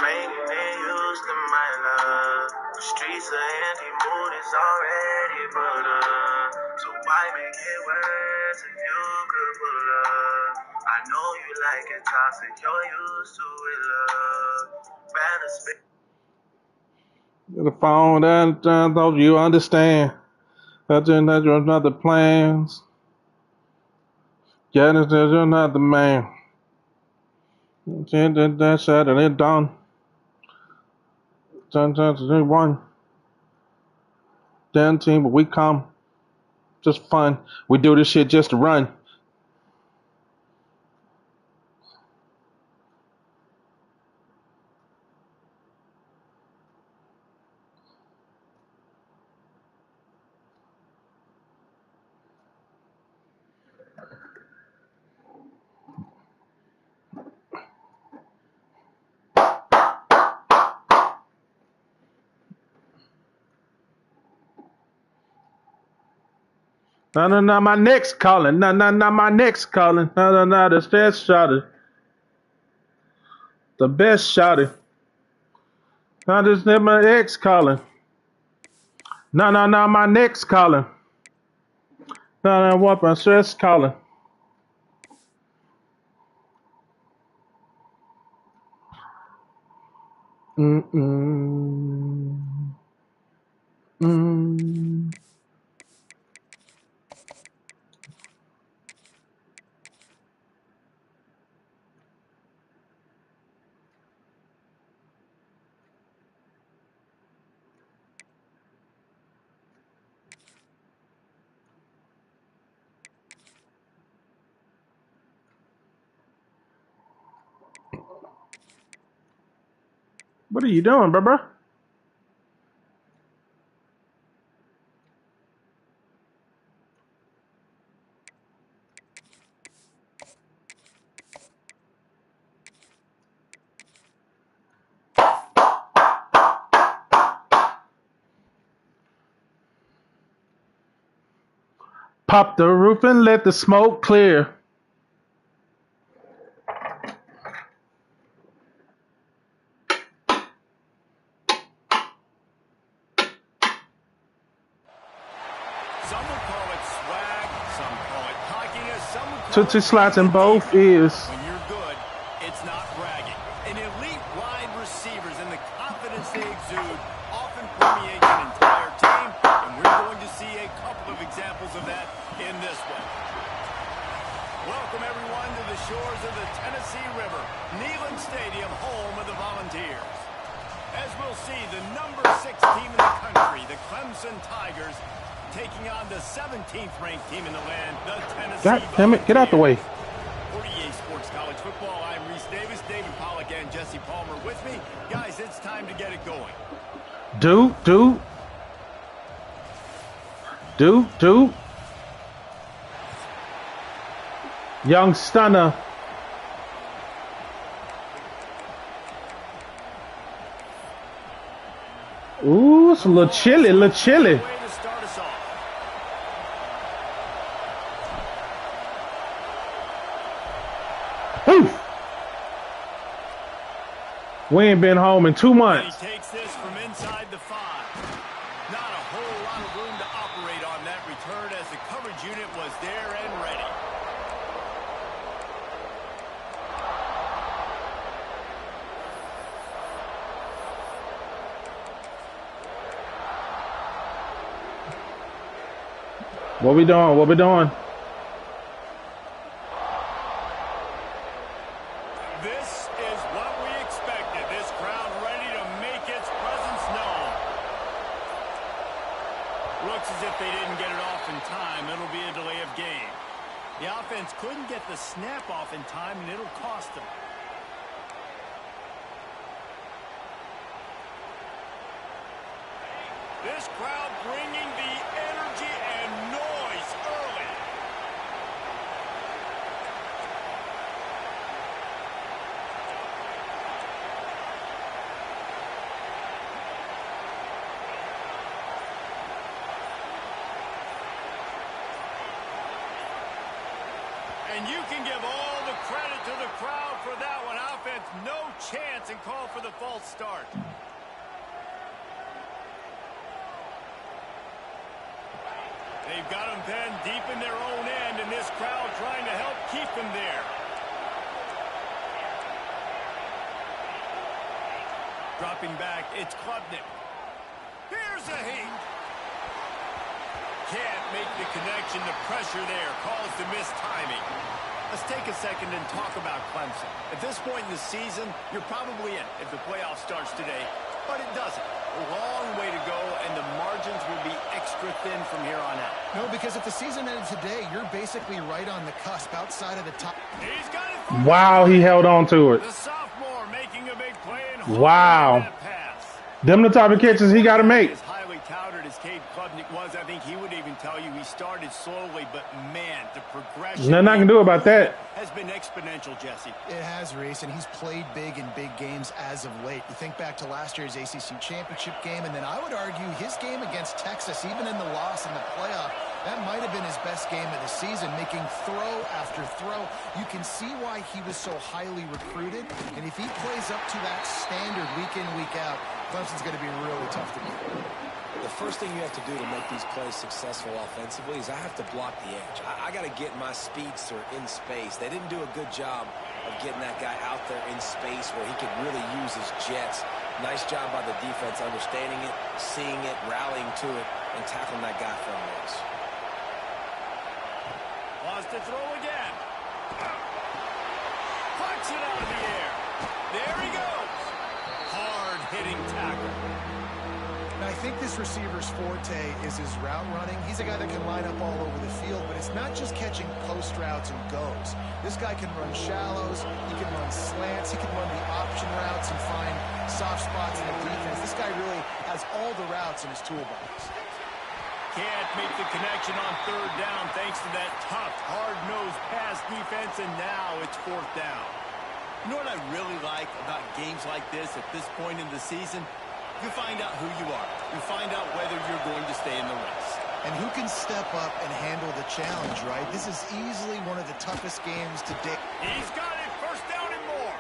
raining in Houston, my love. The streets are empty, mood is already put up. So why make it worse if you could pull up? I know you like it toxic, you're used to it, love. Rather spend the phone and thought you understand. That's you're another plans. Yeah, there's another man. That said and it done. Sometimes they won. Damn team, but we come. Just fun. We do this shit just to run. No, my neck's calling. No, my neck's calling. No, the best shot it. The best shot it. No, this my ex calling. No, my neck's calling. No, what my stress calling. Mm-mm. Mm. What are you doing, bro? Pop the roof and let the smoke clear. Some will call it swag, some call it cockiness, some will call Tootsie it slots in both ears. When you're good, it's not bragging. An elite wide receivers and the confidence they exude often permeates an entire team, and we're going to see a couple of examples of that in this one. Welcome, everyone, to the shores of the Tennessee River, Neyland Stadium, home of the Volunteers. As we'll see, the number 6 team in the country, the Clemson Tigers, taking on the 17th ranked team in the land, the Tennessee God damn it, get out the way. For EA Sports College Football, I'm Reese Davis, David Pollack, and Jesse Palmer with me. Guys, it's time to get it going. Do. Young stunner. Ooh, it's a little chilly, Whew. We ain't been home in 2 months. He takes this from inside the 5. Not a whole lot of room to operate on that return as the coverage unit was there and ready. What we doing? This is what we expected. This crowd ready to make its presence known. Looks as if they didn't get it off in time. It'll be a delay of game. The offense couldn't get the snap off in time, and it'll cost them. This crowd bringing the energy and noise early. And you can give all the credit to the crowd for that one. Offense, no chance, and call for the false start. They've got them pinned deep in their own end, and this crowd trying to help keep them there. Dropping back, it's Klubnik. Here's a heat. Can't make the connection. The pressure there caused the missed timing. Let's take a second and talk about Clemson. At this point in the season, you're probably in if the playoff starts today, but it doesn't. A long way to go, and the margins will be extra thin from here on out. No, because if the season ended today, you're basically right on the cusp outside of the top. He's got it. Wow, he held on to it. The sophomore making a big play and wow. That pass. Them the type of catches he got to make. As highly touted as Cade Klubnik was, I think he would even tell you he started slowly, but man, the progression. Nothing I can do about that. Has been exponential, Jesse. It has, Reese, and he's played big in big games as of late. You think back to last year's ACC championship game, and then I would argue his game against Texas, even in the loss in the playoff, that might have been his best game of the season, making throw after throw. You can see why he was so highly recruited, and if he plays up to that standard week in, week out, Clemson's going to be really tough to beat. The first thing you have to do to make these plays successful offensively is I have to block the edge. I got to get my speedster in space. They didn't do a good job of getting that guy out there in space where he could really use his jets. Nice job by the defense understanding it, seeing it, rallying to it, and tackling that guy for a loss. Wants to throw again. Pucks it out of the air. There he goes. Hard-hitting tackle. I think this receiver's forte is his route running. He's a guy that can line up all over the field, but it's not just catching post routes and goes. This guy can run shallows, he can run slants, he can run the option routes and find soft spots in the defense. This guy really has all the routes in his toolbox. Can't make the connection on third down thanks to that tough, hard-nosed pass defense, and now it's fourth down. You know what I really like about games like this at this point in the season? You find out who you are. You find out whether you're going to stay in the race. And who can step up and handle the challenge, right? This is easily one of the toughest games to date. He's got it, first down and more.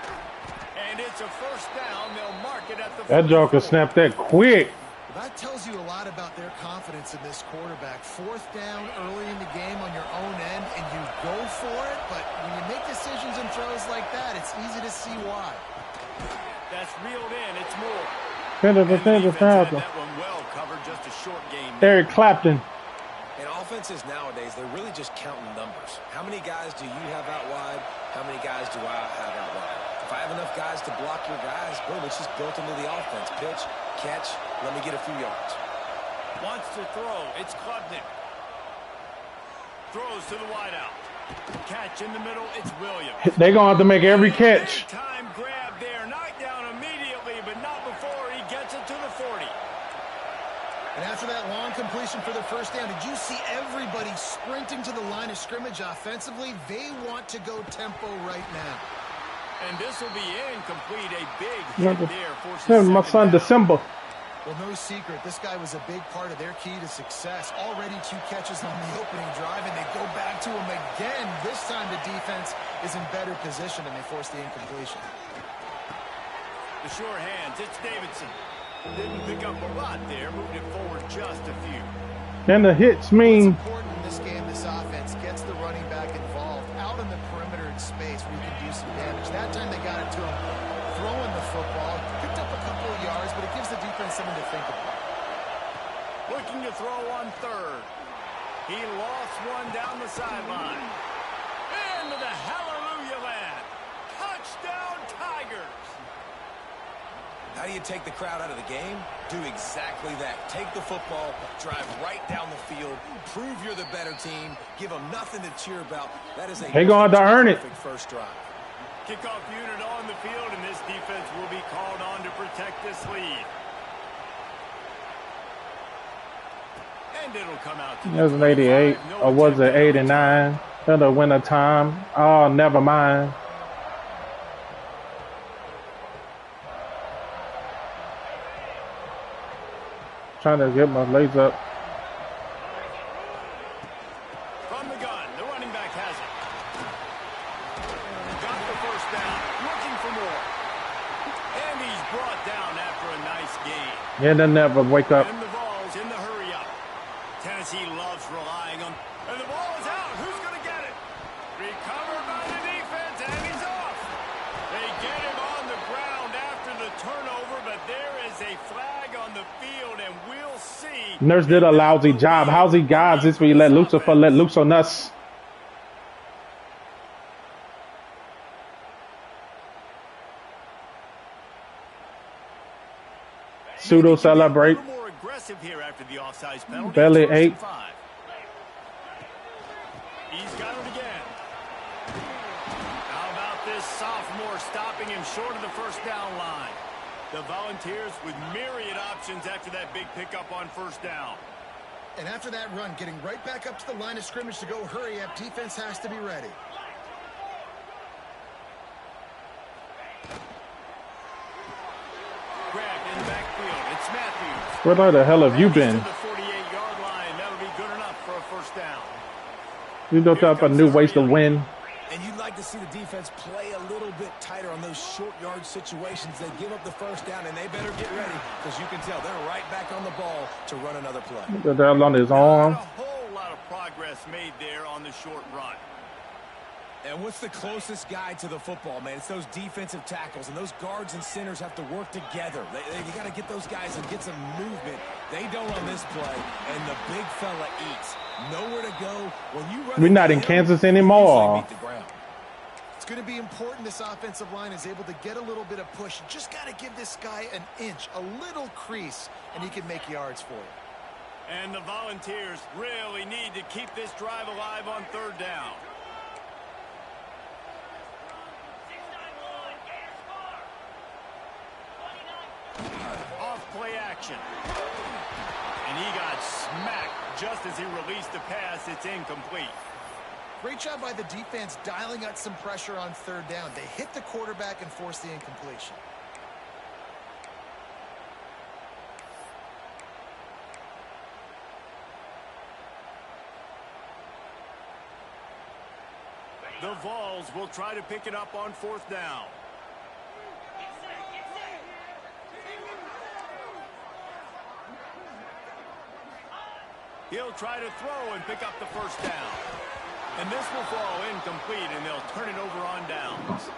And it's a first down. They'll mark it at the... That joker snapped that quick. That tells you a lot about their confidence in this quarterback. Fourth down early in the game on your own end, and you go for it. But when you make decisions and throws like that, it's easy to see why. That's reeled in. It's more. That one well covered, just a short game. Eric Clapton. In offenses nowadays, they're really just counting numbers. How many guys do you have out wide? How many guys do I have out wide? If I have enough guys to block your guys, boom, it's just built into the offense. Pitch, catch, let me get a few yards. Wants to throw. It's Klubnik. Throws to the wideout. Catch in the middle. It's Williams. They're going to have to make every catch. Time grab there. Knocked down immediately, but not before he gets it to the 40. And after that long completion for the first down, did you see everybody sprinting to the line of scrimmage offensively? They want to go tempo right now. And this will be incomplete. A big hit there. Forces my son, December. Well, no secret, this guy was a big part of their key to success. Already 2 catches on the opening drive, and they go back to him again. This time the defense is in better position, and they force the incompletion. The sure hands, it's Davidson. Didn't pick up a lot there, moved it forward just a few. And the hits mean... What's important in this game, this offense gets the running back involved, out in the perimeter in space where you can do some damage. That time they got it to him, throwing the football, picked up a couple of yards, but it gives the defense something to think about. Looking to throw on third. He lost one down the sideline. Into the hallelujah land. Touchdown Tigers. How do you take the crowd out of the game? Do exactly that. Take the football, drive right down the field, prove you're the better team, give them nothing to cheer about. That is a They're going to earn it. First drive. Kickoff unit on the field, and this defense will be called on to protect this lead. And it'll come out to It was an 88, or was it 89? That'll win a time. Oh, never mind. Trying to get my legs up. From the gun, the running back has it. down after a nice gain. Yeah, they'll never wake up. And the ball's in the hurry up. Tennessee loves relying on, and the ball is out. Who's going to get it? Recovered by the defense, and he's off. They get him on the ground after the turnover, but there is a flag on the field, and we'll see. Nurse did a lousy job. How's he guys this week? Let Lucifer let loose on us. Pseudo celebrate. More aggressive here after the offsides penalty. Belly 8. He's got it again. How about this sophomore stopping him short of the first down line? The Volunteers with myriad options after that big pickup on first down. And after that run, getting right back up to the line of scrimmage to go hurry up, defense has to be ready. Grabbed in the backfield. It's Matthews. Where the hell have you been? To the 48-yard line. That would be good enough for a first down. We built up a new ways to win. And you'd like to see the defense play a little bit tighter on those short yard situations. They give up the first down, and they better get ready because you can tell they're right back on the ball to run another play. They're on his arm. Not a whole lot of progress made there on the short run. And what's the closest guy to the football, man? It's those defensive tackles, and those guards and centers have to work together. You got to get those guys and get some movement. They don't on this play, and the big fella eats. Nowhere to go. When you run, We're not in Kansas anymore. It's going to be important this offensive line is able to get a little bit of push. You just got to give this guy an inch, a little crease, and he can make yards for you. And the Volunteers really need to keep this drive alive on third down. Off play action. And he got smacked just as he released the pass. It's incomplete. Great job by the defense dialing up some pressure on third down. They hit the quarterback and forced the incompletion. The Vols will try to pick it up on fourth down. He'll try to throw and pick up the first down. And this will fall incomplete, and they'll turn it over on downs.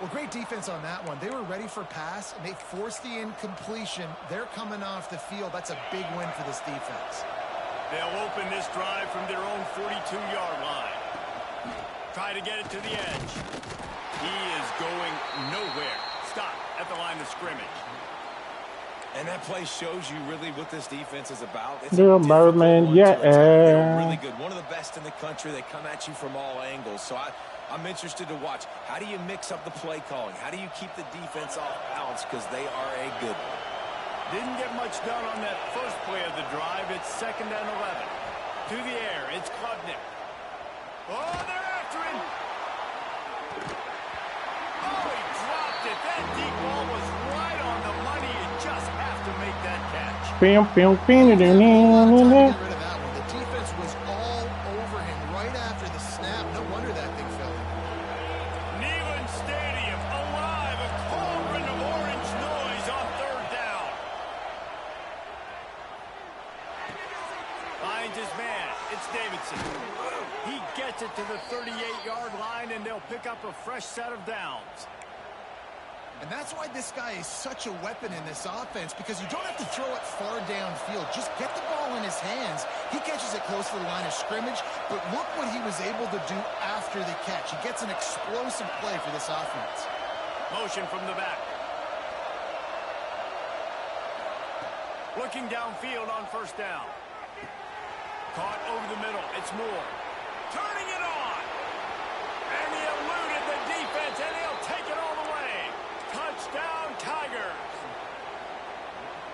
Well, great defense on that one. They were ready for pass, and they forced the incompletion. They're coming off the field. That's a big win for this defense. They'll open this drive from their own 42-yard line. Try to get it to the edge. He is going nowhere. Stop at the line of scrimmage. And that play shows you really what this defense is about. It's Little Merman, yeah. They're really good. One of the best in the country. They come at you from all angles. So I'm interested to watch. How do you mix up the play calling? How do you keep the defense off balance? Because they are a good one. Didn't get much done on that first play of the drive. It's 2nd and 11. To the air, it's Klubnik. Oh, they're after him. Oh, he dropped it. That deep ball was right on the money. You just have to make that catch. Get rid of that one. The defense was all over him right after the snap. No wonder that thing fell. Neyland Stadium alive. A cauldron of orange noise on third down. Finds his man. It's Davidson. He gets it to the 38-yard line, and they'll pick up a fresh set of downs. And that's why this guy is such a weapon in this offense, because you don't have to throw it far downfield. Just get the ball in his hands. He catches it close to the line of scrimmage, but look what he was able to do after the catch. He gets an explosive play for this offense. Motion from the back. Looking downfield on first down. Caught over the middle. It's Moore. Turning it on. And he eluded the defense, and he'll take it all the way. Touchdown, Tigers.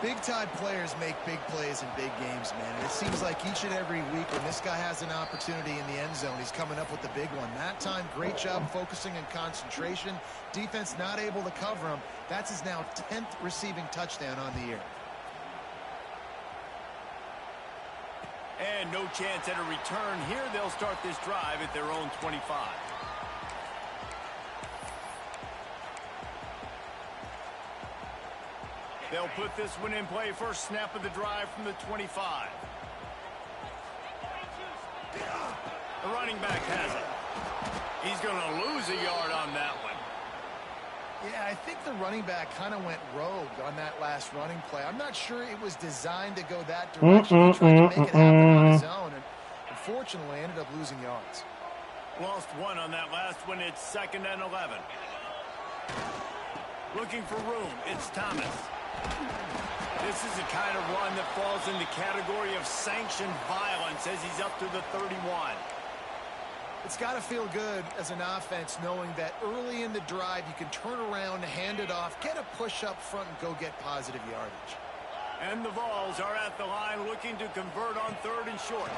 Big-time players make big plays in big games, man. And it seems like each and every week when this guy has an opportunity in the end zone, he's coming up with the big one. That time, great job focusing and concentration. Defense not able to cover him. That's his now 10th receiving touchdown on the year. And no chance at a return here. They'll start this drive at their own 25. They'll put this one in play. First snap of the drive from the 25. The running back has it. He's going to lose a yard on that one. Yeah, I think the running back kind of went rogue on that last running play. I'm not sure it was designed to go that direction. He tried to make it happen on his own, and unfortunately ended up losing yards. Lost one on that last one. It's 2nd and 11. Looking for room. It's Thomas. This is the kind of run that falls in the category of sanctioned violence as he's up to the 31. It's got to feel good as an offense knowing that early in the drive you can turn around, hand it off, get a push up front, and go get positive yardage. And the Vols are at the line looking to convert on 3rd and short.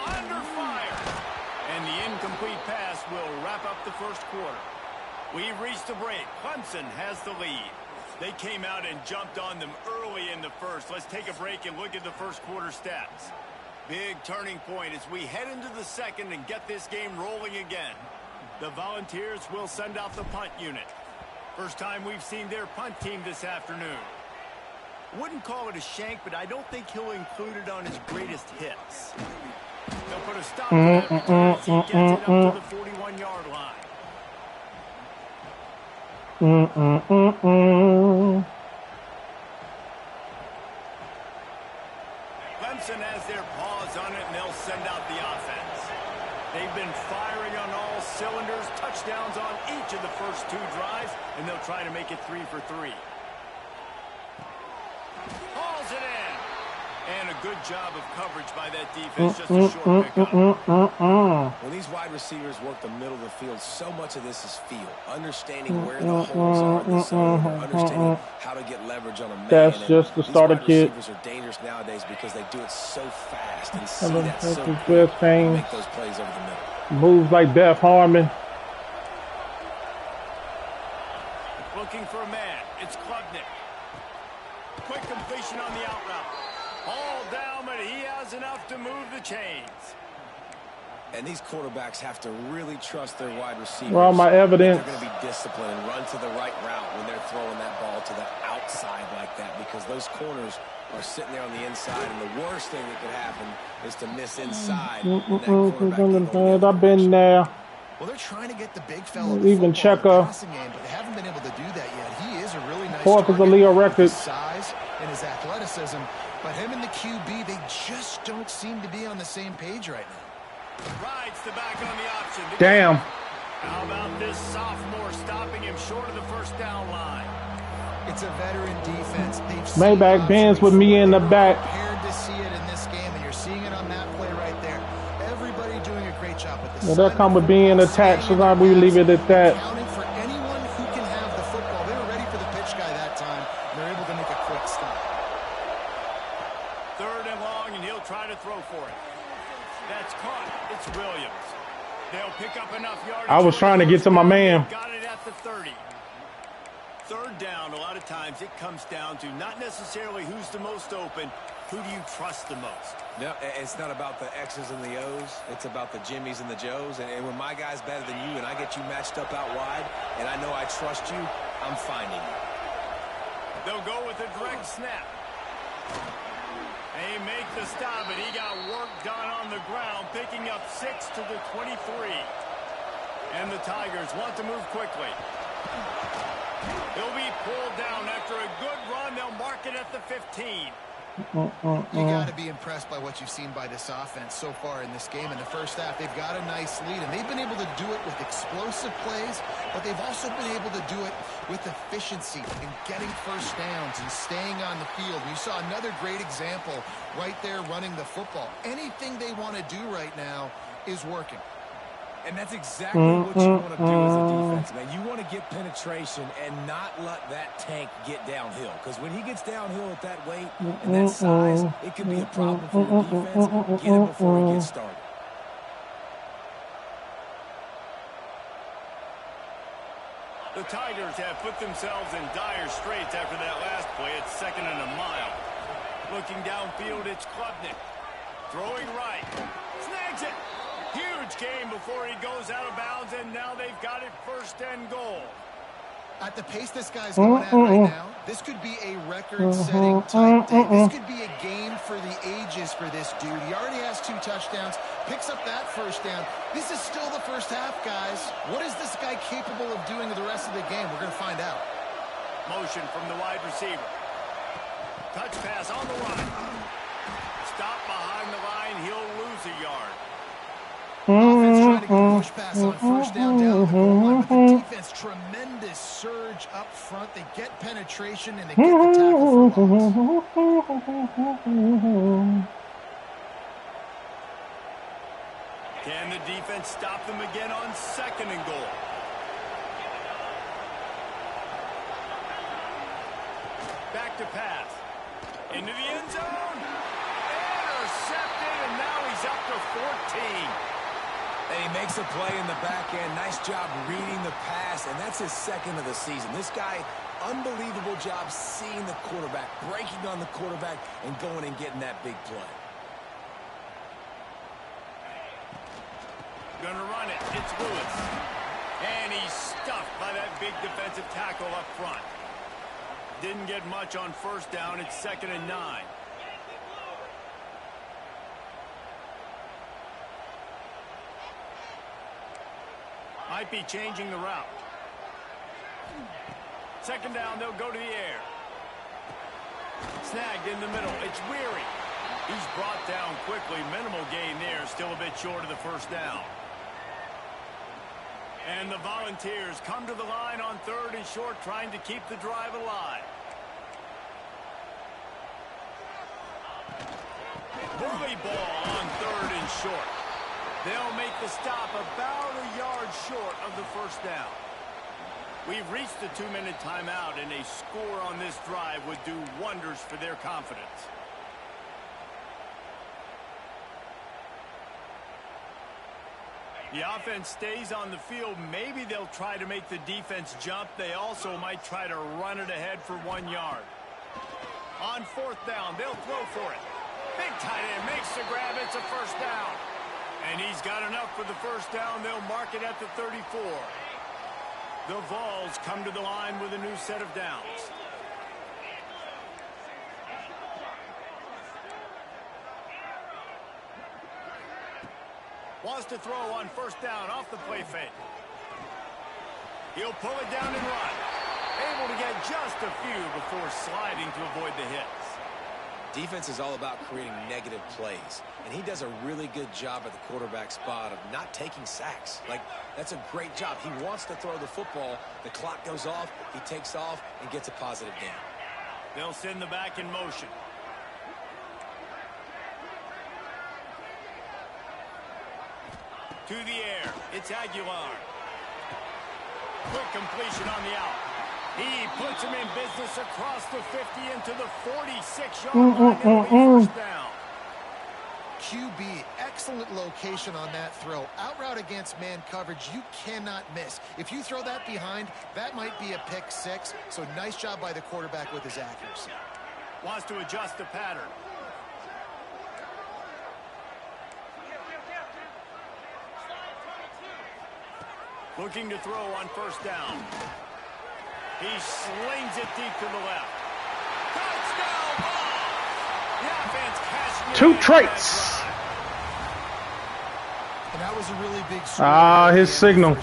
Under fire. And the incomplete pass will wrap up the first quarter. We've reached a break. Clemson has the lead. They came out and jumped on them early in the first. Let's take a break and look at the first quarter stats. Big turning point as we head into the second and get this game rolling again. The Volunteers will send out the punt unit. First time we've seen their punt team this afternoon. Wouldn't call it a shank, but I don't think he'll include it on his greatest hits. They'll put a stop to that return as he gets it up to the 41-yard line. Clemson has their paws on it, and they'll send out the offense. They've been firing on all cylinders, touchdowns on each of the first 2 drives, and they'll try to make it 3 for 3. Hauls it in. And a good job of coverage by that defense, just a short pickup. When these wide receivers work the middle of the field, so much of this is feel. Understanding where the holes are in the zone, or understanding how to get leverage on a man. That's just the starter kit. These wide receivers are dangerous nowadays because they do it so fast and see that so quick and make those plays over the middle. Moves like Beth Harmon. Looking for a man. It's Klubnik. Quick completion on the out route. All down, but he has enough to move the chains. And these quarterbacks have to really trust their wide receivers. Where all my evidence? They're going to be disciplined and run to the right route when they're throwing that ball to the outside like that, because those corners are sitting there on the inside, and the worst thing that could happen is to miss inside. I've been there. Well, they're trying to get the big fella Even Checker. passing game, but they haven't been able to do that yet. He is a really nice 4th is a Leo record. His size and his athleticism, but him and the QB, they just don't seem to be on the same page right now. Rides the back on the option. Damn. How about this sophomore stopping him short of the first down line? It's a veteran defense. Maybach Benz with me in the back. Prepared to see it in this game, and you're seeing it on that play right there. Everybody doing a great job with this. Well, that come with being attached, so now we leave it at that. Counting for anyone who can have the football. They were ready for the pitch guy that time, and they're able to make a quick stop. 3rd and long, and he'll try to throw for it. That's caught. It's Williams. They'll pick up enough yardage. I was trying to get to my man. Got it at the 30. 3rd down, a lot of times it comes down to not necessarily who's the most open, who do you trust the most? No, it's not about the X's and the O's. It's about the Jimmies and the Joes. And when my guy's better than you and I get you matched up out wide and I know I trust you, I'm finding you. They'll go with a direct snap. They make the stop, but he got work done on the ground, picking up 6 to the 23. And the Tigers want to move quickly. He'll be pulled down after a good run. They'll mark it at the 15. You got to be impressed by what you've seen by this offense so far in this game. In the first half, they've got a nice lead, and they've been able to do it with explosive plays, but they've also been able to do it with efficiency and getting first downs and staying on the field. You saw another great example right there running the football. Anything they want to do right now is working. And that's exactly what you want to do as a defense, man. You want to get penetration and not let that tank get downhill. Because when he gets downhill at that weight and that size, it could be a problem for your defense. Get him before he gets started. The Tigers have put themselves in dire straits after that last play. It's 2nd and a mile. Looking downfield, it's Klubnik. Throwing right. Snags it. Huge game before he goes out of bounds, and now they've got it 1st and goal. At the pace this guy's going at right now, this could be a record-setting type day. This could be a game for the ages for this dude. He already has 2 touchdowns, picks up that first down. This is still the first half, guys. What is this guy capable of doing the rest of the game? We're going to find out. Motion from the wide receiver. Touch pass on the run. Stop behind the line. He'll lose a yard. Offense trying to get a push pass on first down the goal line, but the defense, tremendous surge up front. They get penetration and they get the tackle for loss. Can the defense stop them again on 2nd and goal? Back to pass. Into the end zone. Intercepted, and now he's up to 14. And he makes a play in the back end. Nice job reading the pass, and that's his 2nd of the season. This guy, unbelievable job seeing the quarterback, breaking on the quarterback, and going and getting that big play. Gonna run it. It's Lewis. And he's stuffed by that big defensive tackle up front. Didn't get much on first down. It's 2nd and 9. Might be changing the route. 2nd down, they'll go to the air. Snagged in the middle. It's Weary. He's brought down quickly. Minimal gain there. Still a bit short of the first down. And the Volunteers come to the line on 3rd and short, trying to keep the drive alive. Bully ball on 3rd and short. They'll make the stop about a yard short of the first down. We've reached the 2-minute timeout, and a score on this drive would do wonders for their confidence. The offense stays on the field. Maybe they'll try to make the defense jump. They also might try to run it ahead for 1 yard. On 4th down, they'll throw for it. Big tight end makes the grab. It's a first down. And he's got enough for the first down. They'll mark it at the 34. The Vols come to the line with a new set of downs. Wants to throw on first down off the play fake. He'll pull it down and run. Able to get just a few before sliding to avoid the hits. Defense is all about creating negative plays, and he does a really good job at the quarterback spot of not taking sacks. Like, that's a great job. He wants to throw the football. The clock goes off. He takes off and gets a positive down. They'll send the back in motion. To the air. It's Aguilar. Quick completion on the out. He puts him in business across the 50 into the 46-yard line. First down. QB, excellent location on that throw. Out route against man coverage, you cannot miss. If you throw that behind, that might be a pick 6. So nice job by the quarterback with his accuracy. Wants to adjust the pattern. Looking to throw on first down. He slings it deep to the left. Touchdown ball! The offense cashing it 2 traits. And that was a really big score. His signal.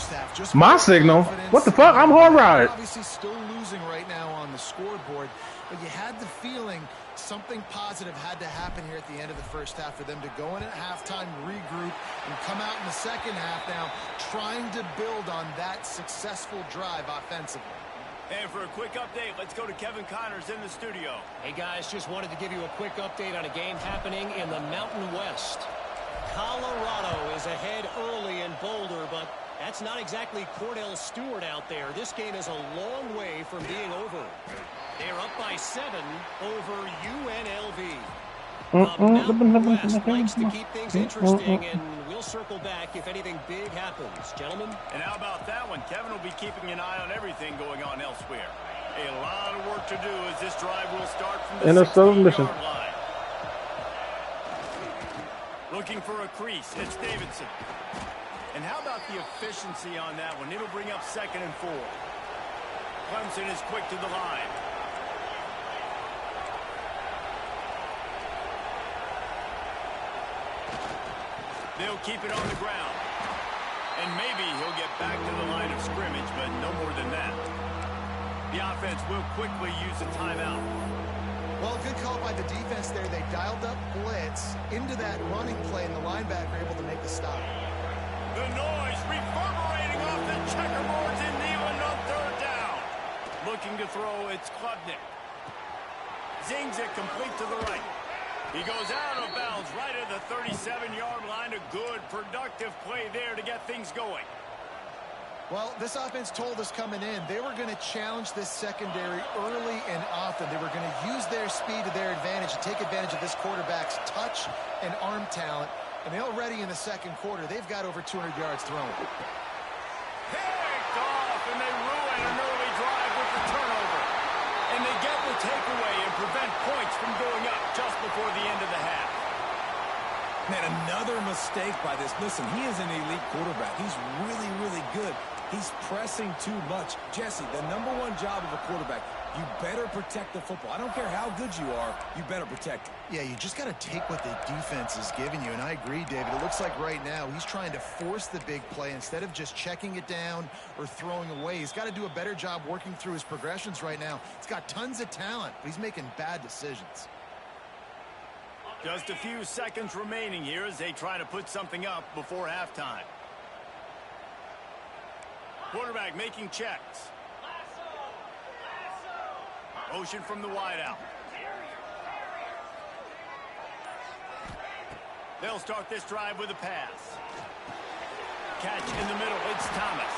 My signal? What the fuck? I'm hard right. Obviously still losing right now on the scoreboard, but you had the feeling something positive had to happen here at the end of the first half for them to go in at halftime, regroup, and come out in the second half now trying to build on that successful drive offensively. And for a quick update, let's go to Kevin Connors in the studio. Hey, guys, just wanted to give you a quick update on a game happening in the Mountain West. Colorado is ahead early in Boulder, but that's not exactly Cordell Stewart out there. This game is a long way from being over. They're up by 7 over UNLV. Mountain West likes to keep things interesting, and we'll circle back if anything big happens. Gentlemen? And how about that one? Kevin will be keeping an eye on everything going on elsewhere. A lot of work to do as this drive will start from the 16-yard line. Looking for a crease. It's Davidson. And how about the efficiency on that one? It'll bring up 2nd and 4. Clemson is quick to the line. They'll keep it on the ground. And maybe he'll get back to the line of scrimmage, but no more than that. The offense will quickly use a timeout. Well, good call by the defense there. They dialed up blitz into that running play, and the linebacker able to make the stop. The noise reverberating off the checkerboards in Neyland on third down. Looking to throw, it's Klubnik. Zings it complete to the right. He goes out of bounds right at the 37-yard line. A good, productive play there to get things going. Well, this offense told us coming in they were going to challenge this secondary early and often. They were going to use their speed to their advantage and take advantage of this quarterback's touch and arm talent. And already in the second quarter, they've got over 200 yards thrown. Picked off, and they ruin an early drive with the turnover. And they get the takeaway and prevent points from going up just before the end of the half. Man, another mistake by this. Listen, he is an elite quarterback. He's really, really good. He's pressing too much. Jesse, the number one job of a quarterback, you better protect the football. I don't care how good you are, you better protect it. Yeah, you just got to take what the defense is giving you, and I agree, David. It looks like right now he's trying to force the big play instead of just checking it down or throwing away. He's got to do a better job working through his progressions right now. He's got tons of talent, but he's making bad decisions. Just a few seconds remaining here as they try to put something up before halftime. Quarterback making checks. Motion from the wideout. They'll start this drive with a pass. Catch in the middle. It's Thomas.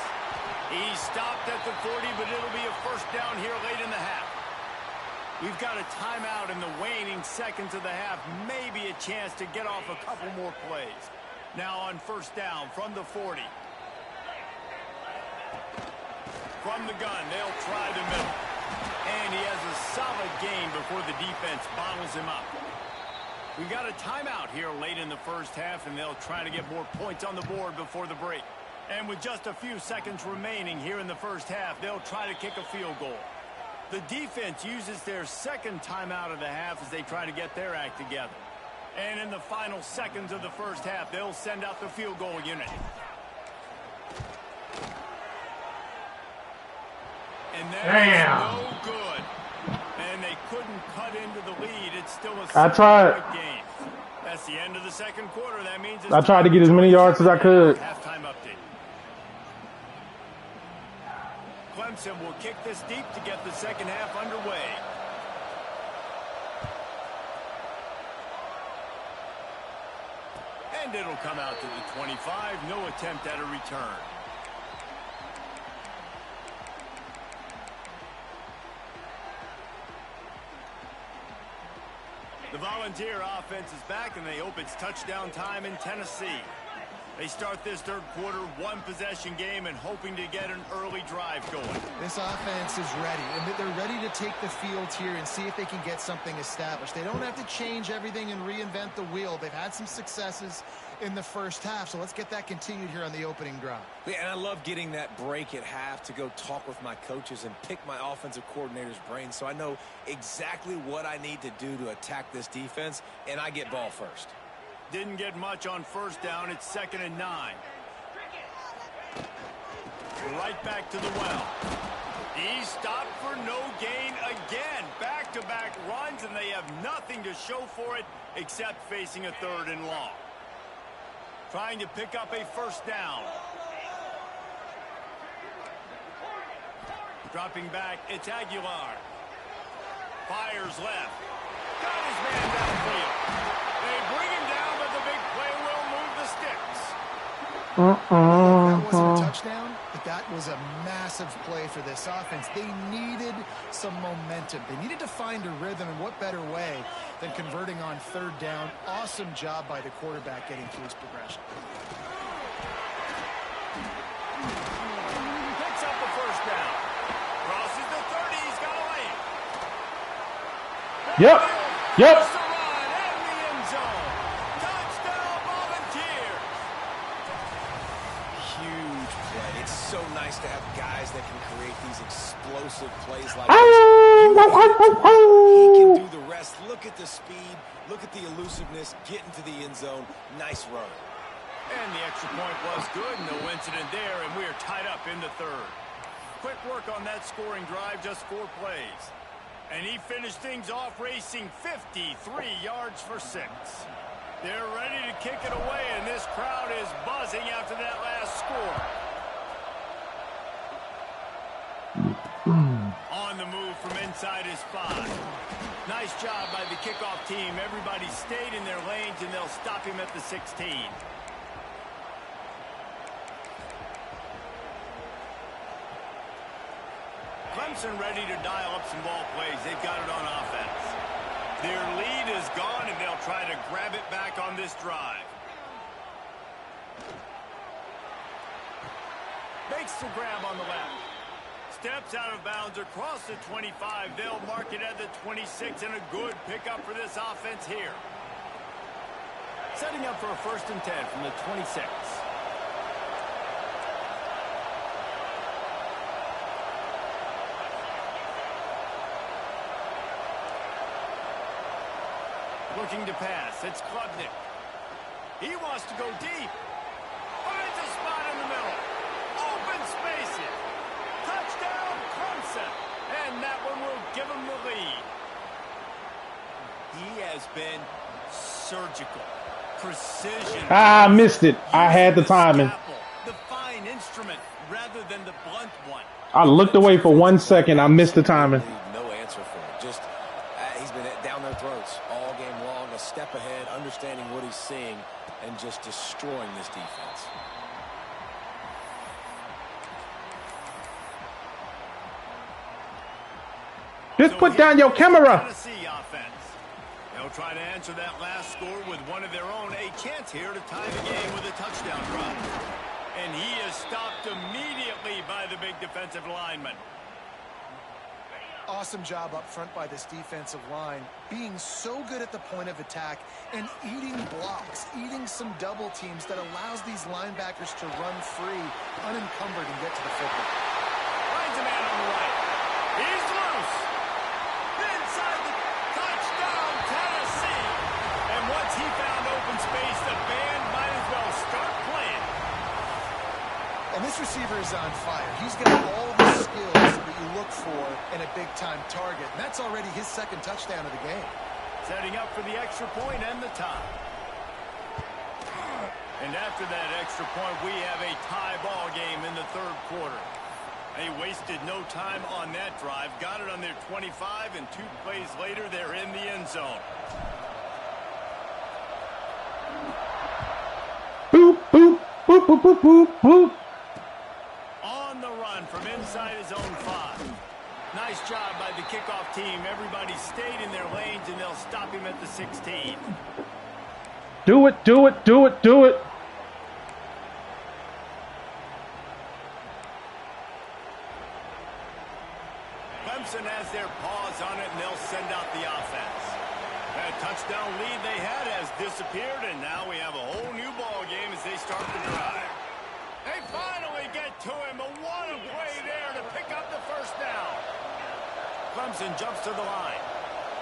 He stopped at the 40, but it'll be a first down here late in the half. We've got a timeout in the waning seconds of the half. Maybe a chance to get off a couple more plays. Now on first down from the 40. From the gun, they'll try the middle. And he has a solid gain before the defense bottles him up. We got a timeout here late in the first half, and they'll try to get more points on the board before the break. And with just a few seconds remaining here in the first half, they'll try to kick a field goal. The defense uses their second timeout of the half as they try to get their act together. And in the final seconds of the first half, they'll send out the field goal unit. And that's no good. And they couldn't cut into the lead. It's still a 7-point game. That's the end of the second quarter. That means it's I tried to get as many yards as I could. Halftime update. Clemson will kick this deep to get the second half underway. And it'll come out to the 25. No attempt at a return. The Volunteer offense is back, and they hope it's touchdown time in Tennessee. They start this third quarter one-possession game and hoping to get an early drive going. This offense is ready, and they're ready to take the field here and see if they can get something established. They don't have to change everything and reinvent the wheel. They've had some successes in the first half, so let's get that continued here on the opening drive. Yeah, and I love getting that break at half to go talk with my coaches and pick my offensive coordinator's brain so I know exactly what I need to do to attack this defense, and I get ball first. Didn't get much on first down. It's 2nd and 9. Right back to the well. He stopped for no gain again. Back-to-back runs, and they have nothing to show for it except facing a 3rd and long. Trying to pick up a first down. Dropping back, it's Aguilar. Fires left. Got his man downfield. They bring him down, but the big play will move the sticks. That wasn't a touchdown, but that was a massive play for this offense. They needed some momentum. They needed to find a rhythm, and what better way than converting on 3rd down. Awesome job by the quarterback getting through his progression. Picks up the first down. Crosses the 30. He's got a lane. Yep. play. It's so nice to have guys that can create these explosive plays like Ah! this. He can do the rest. Look at the speed. Look at the elusiveness. Get into the end zone. Nice run. And the extra point was good. No incident there, and we are tied up in the third. Quick work on that scoring drive, just 4 plays. And he finished things off racing 53 yards for 6. They're ready to kick it away, and this crowd is buzzing after that last score. On the move from inside his 5. Nice job by the kickoff team. Everybody stayed in their lanes, and they'll stop him at the 16. Clemson ready to dial up some ball plays. They've got it on offense. Their lead is gone, and they'll try to grab it back on this drive. Makes the grab on the left. Steps out of bounds across the 25. They'll mark it at the 26, and a good pickup for this offense here. Setting up for a 1st and 10 from the 26. Looking to pass. It's Klubnik. He wants to go deep. Finds a spot in the middle. Open spaces. Touchdown, Clemson. And that one will give him the lead. He has been surgical. Precision. I missed it. I had the timing. The fine instrument rather than the blunt one. I looked away for 1 second. I missed the timing. No answer for him. Just he's been down their throats all game long, a step ahead, understanding what he's seeing, and just destroying this defense. Just put down your camera. Tennessee offense. They'll try to answer that last score with one of their own. A chance here to tie the game with a touchdown drive. And he is stopped immediately by the big defensive lineman. Awesome job up front by this defensive line, being so good at the point of attack and eating blocks, eating some double teams that allows these linebackers to run free, unencumbered, and get to the football. Finds a man on the right. He's loose. Inside the touchdown, Tennessee. And once he found open space, the band might as well start playing. And this receiver is on fire. He's got all the skills that you look for in a big-time target. And that's already his 2nd touchdown of the game. Setting up for the extra point and the tie. And after that extra point, we have a tie ball game in the 3rd quarter. They wasted no time on that drive. Got it on their 25, and 2 plays later, they're in the end zone. Boop, boop, boop, boop, boop, boop, boop. On the run from inside his own 5. Nice job by the kickoff team. Everybody stayed in their lanes, and they'll stop him at the 16. Do it, do it, do it, do it. Clemson has their paws on it, and they'll send out the offense. That touchdown lead they had has disappeared, and now we have a whole new ball game as they start the drive. They finally get to him, but what a play there to pick up the 1st down. Clemson jumps to the line.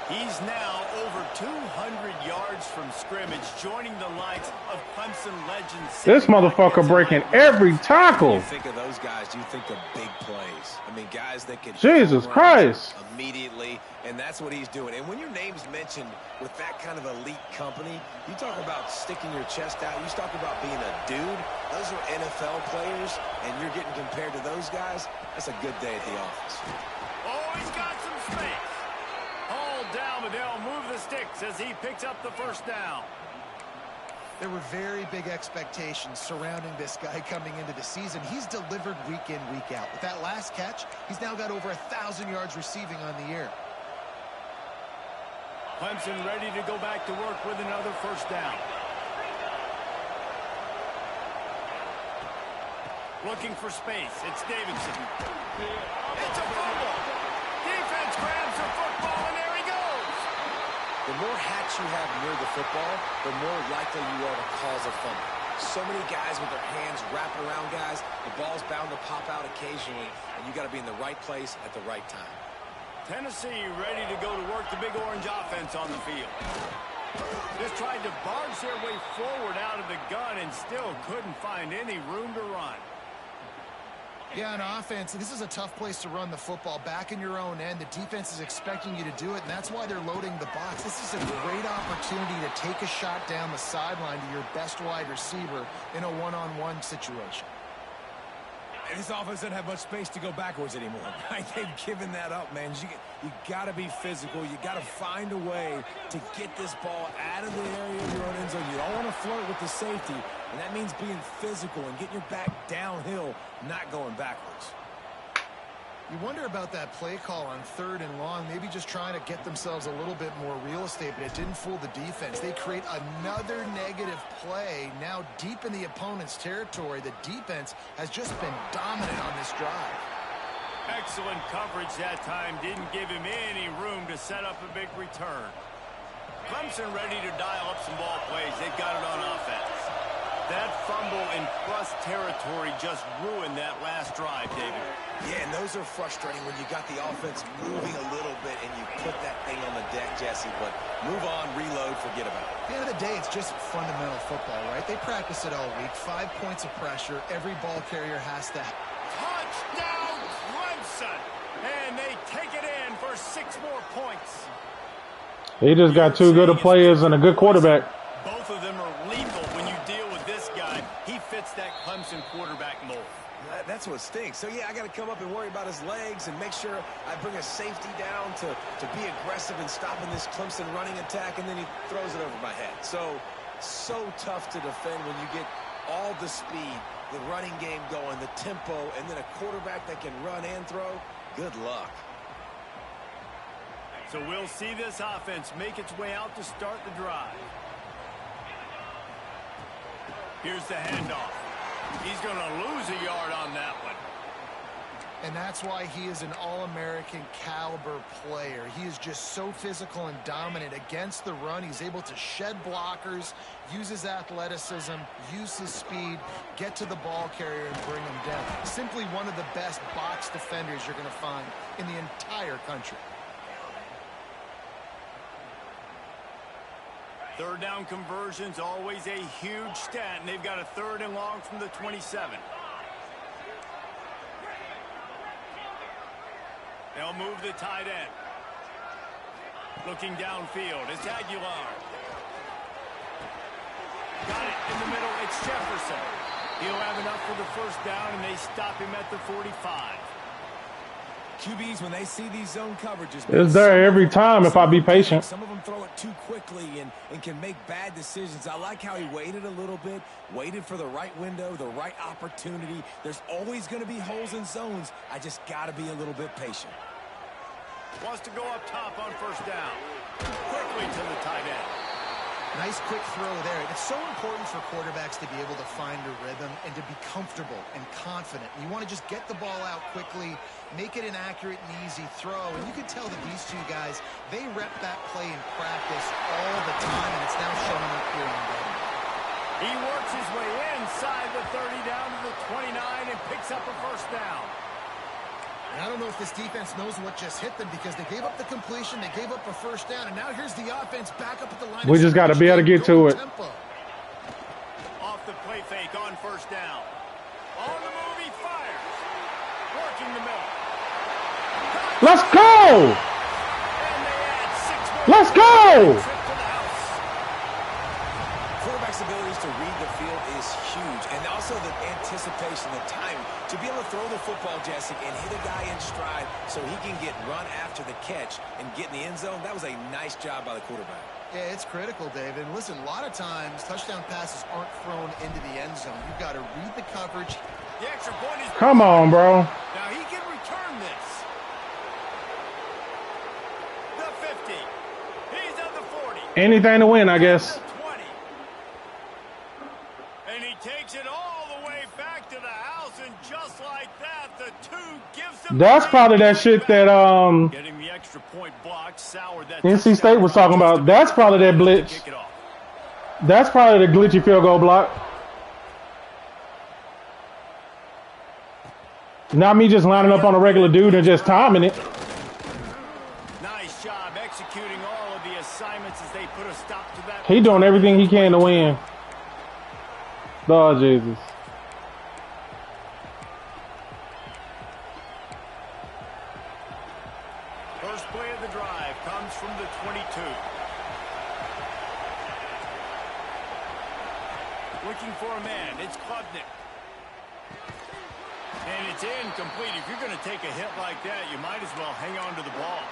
He's now over 200 yards from scrimmage, joining the likes of Clemson legends. This motherfucker breaking every tackle. You think of those guys, you think of big plays. I mean, guys that can Jesus Christ. Immediately, and that's what he's doing. And when your name's mentioned with that kind of elite company, you talk about sticking your chest out. You talk about being a dude. Those are NFL players, and you're getting compared to those guys. That's a good day at the office. Oh, he's got some space. All down, but they'll move the sticks as he picks up the 1st down. There were very big expectations surrounding this guy coming into the season. He's delivered week in, week out. With that last catch, he's now got over 1,000 yards receiving on the year. Clemson ready to go back to work with another 1st down. Looking for space. It's Davidson. It's a fumble. Defense grabs the football, and there he goes. The more hats you have near the football, the more likely you are to cause a fumble. So many guys with their hands wrapping around guys. The ball's bound to pop out occasionally, and you got to be in the right place at the right time. Tennessee ready to go to work the Big Orange offense on the field. Just tried to barge their way forward out of the gun and still couldn't find any room to run. Yeah, on offense, this is a tough place to run the football. Back in your own end, the defense is expecting you to do it, and that's why they're loading the box. This is a great opportunity to take a shot down the sideline to your best wide receiver in a one-on-one situation. And this offense doesn't have much space to go backwards anymore. Right? They've given that up, man. You got to be physical. You got to find a way to get this ball out of the area of your own end zone. You don't want to flirt with the safety, and that means being physical and getting your back downhill, not going backwards. You wonder about that play call on 3rd and long, maybe just trying to get themselves a little bit more real estate, but it didn't fool the defense. They create another negative play now deep in the opponent's territory. The defense has just been dominant on this drive. Excellent coverage that time. Didn't give him any room to set up a big return. Clemson ready to dial up some ball plays. They've got it on offense. That fumble in plus territory just ruined that last drive, David. Yeah, and those are frustrating when you got the offense moving a little bit and you put that thing on the deck, Jesse. But move on, reload, forget about it. At the end of the day, it's just fundamental football, right? They practice it all week. 5 points of pressure. Every ball carrier has to. Touchdown, Clemson! And they take it in for 6 more points. He just got 2 good players and a good quarterback. Both of them are lethal when you deal with this guy. He fits that Clemson quarterback mold. That's what stinks. So, yeah, I got to come up and worry about his legs and make sure I bring a safety down to be aggressive in stopping this Clemson running attack, and then he throws it over my head. So tough to defend when you get all the speed, the running game going, the tempo, and then a quarterback that can run and throw. Good luck. So we'll see this offense make its way out to start the drive. Here's the handoff. He's going to lose a yard on that one. And that's why he is an all-American caliber player. He is just so physical and dominant against the run. He's able to shed blockers, use his athleticism, use his speed, get to the ball carrier and bring him down. Simply one of the best box defenders you're going to find in the entire country. 3rd down conversions, always a huge stat, and they've got a 3rd and long from the 27. They'll move the tight end. Looking downfield, it's Aguilar. Got it in the middle, it's Jefferson. He'll have enough for the 1st down, and they stop him at the 45. QBs, when they see these zone coverages, It's there every time if I be patient. Some of them throw it too quickly and can make bad decisions. I like how he waited a little bit, waited for the right window, the right opportunity. There's always going to be holes in zones. I just got to be a little bit patient. Wants to go up top on 1st down. Quickly to the tight end. Nice quick throw there. It's so important for quarterbacks to be able to find a rhythm and to be comfortable and confident. You want to just get the ball out quickly, make it an accurate and easy throw. And you can tell that these 2 guys, they rep that play in practice all the time, and it's now showing up here in the game. He works his way inside the 30 down to the 29 and picks up a 1st down. And I don't know if this defense knows what just hit them because they gave up the completion, they gave up a 1st down, and now here's the offense back up at the line. We just got to be able to get to it. Off the play fake on 1st down. On the move, he fires. Working the middle. Let's go! And they add 6 more. Let's go! Trip to the house. Quarterback's abilities to read the field is huge, and also the anticipation, the time to be able to throw the football, Jesse, and hit a guy in stride so he can get run after the catch and get in the end zone. That was a nice job by the quarterback. Yeah, it's critical, David. And listen, a lot of times touchdown passes aren't thrown into the end zone. You've got to read the coverage. The extra point is... Come on, bro. Now he can return this. The 50. He's at the 40. Anything to win, I guess. The 20. And he takes it all the way back to the house, and just like that, the 2 gives them... That's probably that shit that Getting the extra point blocked, soured that NC State was talking about. That's probably that blitz. That's probably the glitchy field goal block. Not me just lining up on a regular dude and just timing it. Nice job executing all of the assignments as they put a stop to that. He doing everything he can to win. Lord Jesus. First play of the drive comes from the 22. Looking for a man. It's Klubnik. And it's incomplete. If you're going to take a hit like that, you might as well hang on to the ball.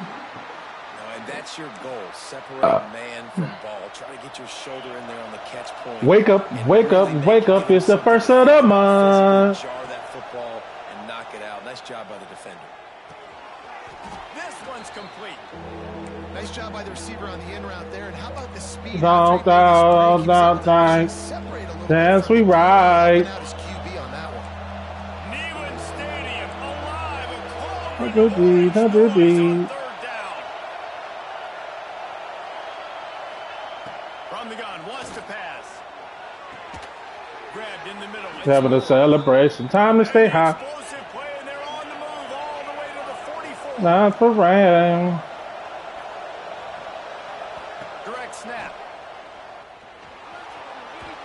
And that's your goal. Separate man from ball. Try to get your shoulder in there on the catch point. Wake up, wake up, wake up. It's the first of the month. Jar that football and knock it out. Nice job by the defender. This one's complete. Nice job by the receiver on the in route there. And how about the speed? Don't, dance we ride. From the gun, wants to pass. Grabbed in the middle. Having a celebration. Time to stay high. Explosive play, and they're on the move all the way to the 44. Not for round. Direct snap.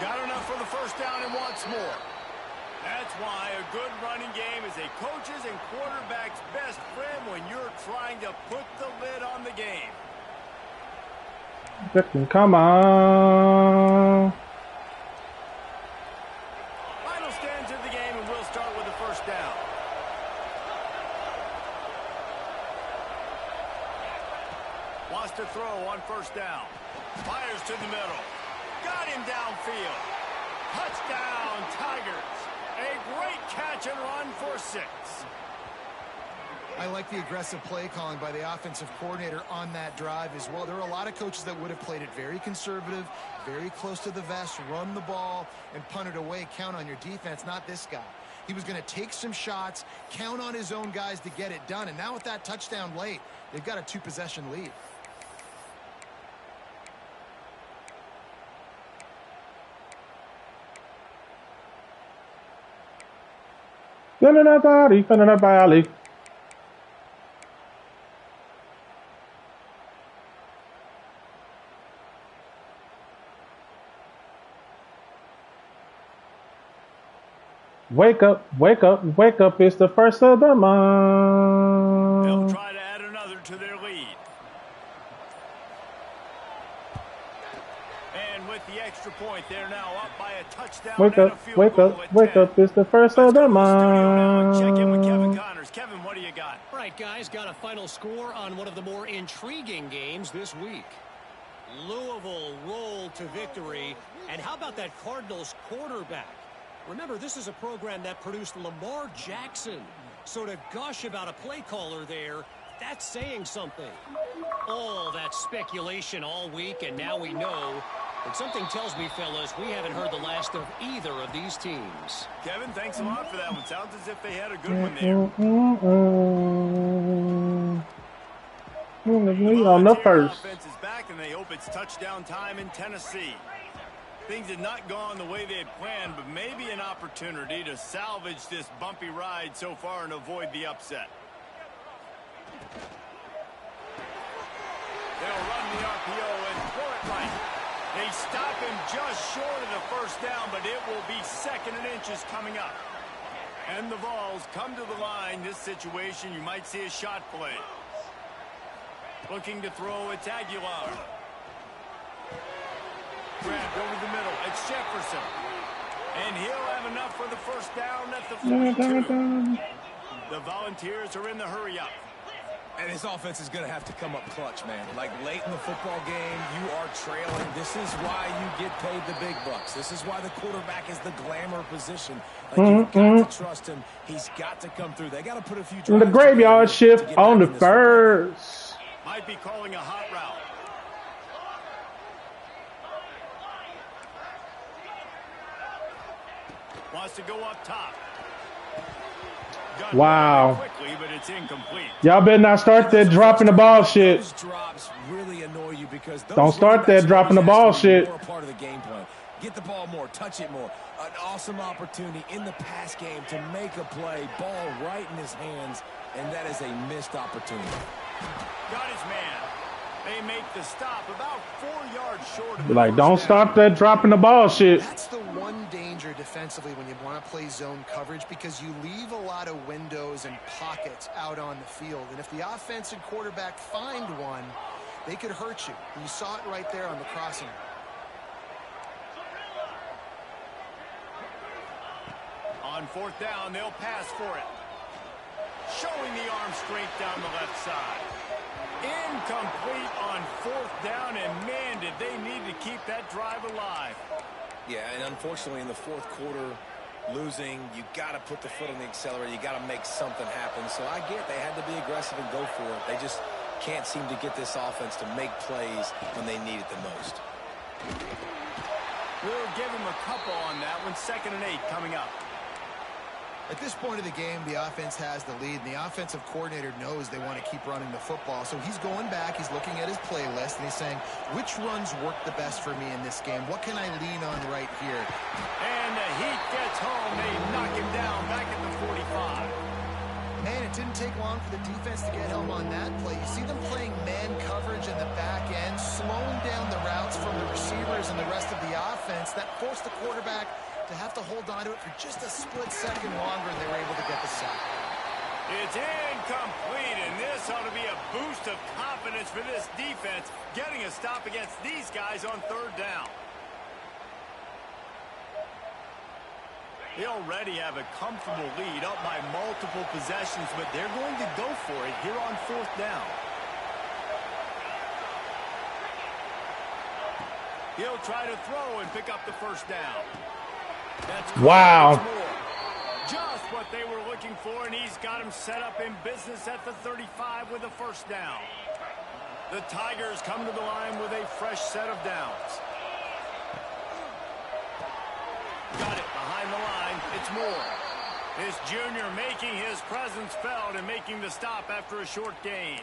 Got enough for the first down and wants more. That's why a good running game is a coach's and quarterback's best friend when you're trying to put the lid on the game. Come on. Final stands of the game, and we'll start with the first down. Wants to throw on first down. Fires to the middle. Got him downfield. Touchdown, Tigers. A great catch and run for 6. I like the aggressive play calling by the offensive coordinator on that drive as well. There are a lot of coaches that would have played it very conservative, very close to the vest, run the ball, and punt it away. Count on your defense, not this guy. He was going to take some shots, count on his own guys to get it done. And now with that touchdown late, they've got a 2-possession lead. Wake up, wake up, wake up. It's the first of the month. They'll try to add another to their lead. And with the extra point, they're now up by a touchdown. Wake up, wake up, wake up. It's the first of the month. Check in with Kevin Connors. Kevin, what do you got? All right, guys, got a final score on one of the more intriguing games this week. Louisville rolled to victory. And how about that Cardinals quarterback? Remember, this is a program that produced Lamar Jackson. So to gush about a play caller there, that's saying something. All that speculation all week, and now we know. But something tells me, fellas, we haven't heard the last of either of these teams. Kevin, thanks a lot for that one. Sounds as if they had a good one there. On the first. Offense is back, and they hope it's touchdown time in Tennessee. Things had not gone the way they had planned, but maybe an opportunity to salvage this bumpy ride so far and avoid the upset. They'll run the RPO and throw it right. They stop him just short of the first down, but it will be 2nd and inches coming up. And the Vols come to the line. This situation, you might see a shot play. Looking to throw, it's Aguilar. Grabbed over the middle. It's Jefferson. And he'll have enough for the first down at the 42. The Volunteers are in the hurry-up. And his offense is going to have to come up clutch, man. Like late in the football game, you are trailing. This is why you get paid the big bucks. This is why the quarterback is the glamour position. Like you've got to trust him. He's got to come through. They got to put a few drives the graveyard shift on the first. Might be calling a hot route. Wants to go up top. Wow. Quickly, but it's incomplete. Y'all better not start that dropping the ball shit. Those drops really annoy you because don't start that dropping the ball shit. Part of the game plan. Get the ball more, touch it more. An awesome opportunity in the pass game to make a play, ball right in his hands, and that is a missed opportunity. Got his man. They make the stop about 4 yards short of Be like, don't stop that dropping the ball shit. That's the one danger defensively when you want to play zone coverage, because you leave a lot of windows and pockets out on the field. And if the offense and quarterback find one, they could hurt you. And you saw it right there on the crossing. On 4th down, they'll pass for it. Showing the arm strength down the left side. Incomplete on 4th down, and man, did they need to keep that drive alive. Yeah, and unfortunately in the 4th quarter, losing, you got to put the foot on the accelerator. You got to make something happen. So I get they had to be aggressive and go for it. They just can't seem to get this offense to make plays when they need it the most. We'll give him a couple on that one. 2nd and 8 coming up. At this point of the game, the offense has the lead, and the offensive coordinator knows they want to keep running the football. So he's going back, he's looking at his playlist, and he's saying, which runs work the best for me in this game? What can I lean on right here? And the heat gets home. They knock him down back at the 45. Man, it didn't take long for the defense to get home on that play. You see them playing man coverage in the back end, slowing down the routes from the receivers and the rest of the offense. That forced the quarterback to have to hold on to it for just a split second longer, and they were able to get the sack. It's incomplete, and this ought to be a boost of confidence for this defense, getting a stop against these guys on 3rd down. They already have a comfortable lead, up by multiple possessions, but they're going to go for it here on 4th down. He'll try to throw and pick up the 1st down. That's wow. Just what they were looking for, and he's got him set up in business at the 35 with a 1st down. The Tigers come to the line with a fresh set of downs. Got it behind the line. It's Moore. This junior making his presence felt and making the stop after a short gain.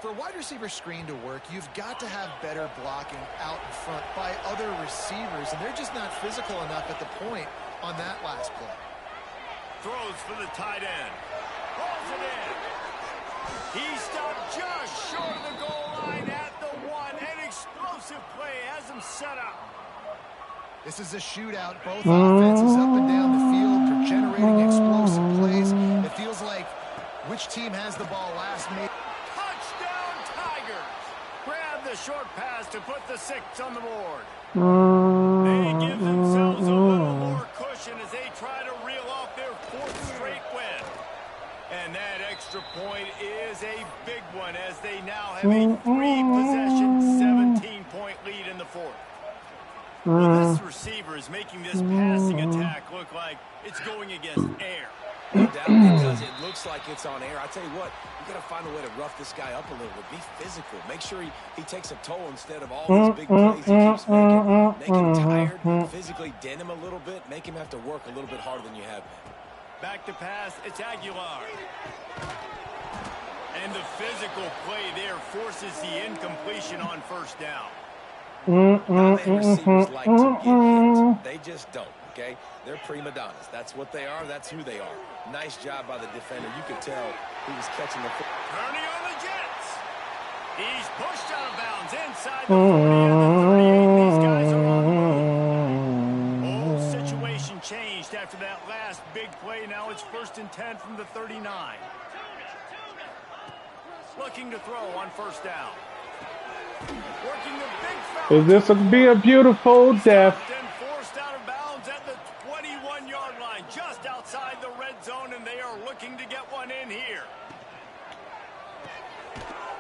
For a wide receiver screen to work, you've got to have better blocking out in front by other receivers, and they're just not physical enough at the point on that last play. Throws for the tight end. Pulls it in. He stopped just short of the goal line at the 1. An explosive play has him set up. This is a shootout. Both offenses up and down the field for generating explosive plays. It feels like which team has the ball last made. Grab the short pass to put the 6 on the board. They give themselves a little more cushion as they try to reel off their 4th straight win. And that extra point is a big one as they now have a 3-possession, 17-point lead in the 4th. Well, this receiver is making this passing attack look like it's going against air. No doubt it does. It looks like it's on air. I tell you what, you got to find a way to rough this guy up a little bit. Be physical. Make sure he takes a toll instead of all these big plays he keeps making. Make him tired, physically dent him a little bit, make him have to work a little bit harder than you have been. Back to pass, it's Aguilar. And the physical play there forces the incompletion on 1st down. Not that receivers like to get hit. They just don't. Okay, they're prima donnas. That's what they are. That's who they are. Nice job by the defender. You could tell he was catching the football. Turning on the Jets. He's pushed out of bounds inside the 40 and the 38. These guys are on the move. Whole situation changed after that last big play. Now it's 1st and 10 from the 39. Looking to throw on 1st down. Working the big foul. Is this going to be a beautiful death? Just outside the red zone, and they are looking to get one in here.